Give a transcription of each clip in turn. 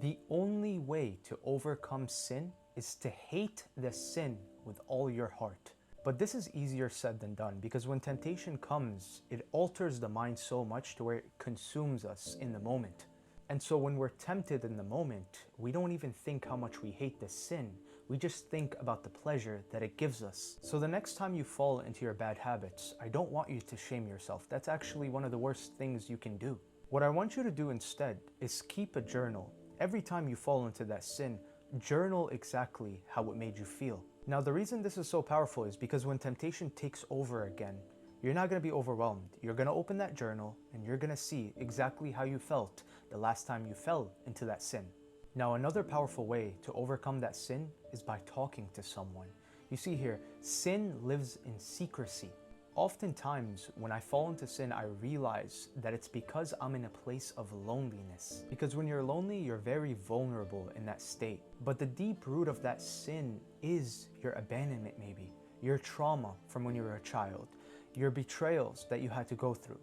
The only way to overcome sin is to hate the sin with all your heart. But this is easier said than done, because when temptation comes, it alters the mind so much to where it consumes us in the moment. And so when we're tempted in the moment, we don't even think how much we hate the sin. We just think about the pleasure that it gives us. So the next time you fall into your bad habits, I don't want you to shame yourself. That's actually one of the worst things you can do. What I want you to do instead is keep a journal. Every time you fall into that sin, journal exactly how it made you feel. Now, the reason this is so powerful is because when temptation takes over again, you're not going to be overwhelmed. You're going to open that journal and you're going to see exactly how you felt the last time you fell into that sin. Now, another powerful way to overcome that sin is by talking to someone. You see here, sin lives in secrecy. Oftentimes, when I fall into sin, I realize that it's because I'm in a place of loneliness. Because when you're lonely, you're very vulnerable in that state. But the deep root of that sin is your abandonment, maybe, your trauma from when you were a child, your betrayals that you had to go through.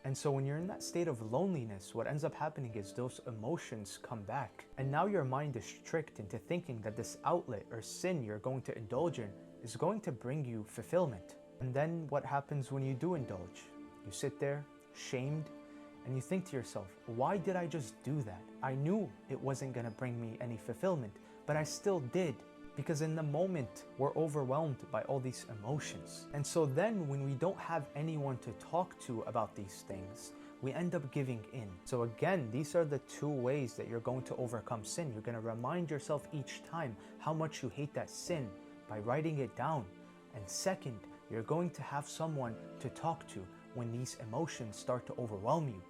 And so when you're in that state of loneliness, what ends up happening is those emotions come back. And now your mind is tricked into thinking that this outlet or sin you're going to indulge in is going to bring you fulfillment. And then what happens when you do indulge? You sit there, shamed, and you think to yourself, why did I just do that? I knew it wasn't gonna bring me any fulfillment, but I still did. Because in the moment, we're overwhelmed by all these emotions. And so then when we don't have anyone to talk to about these things, we end up giving in. So again, these are the two ways that you're going to overcome sin. You're gonna remind yourself each time how much you hate that sin by writing it down. And second, you're going to have someone to talk to when these emotions start to overwhelm you.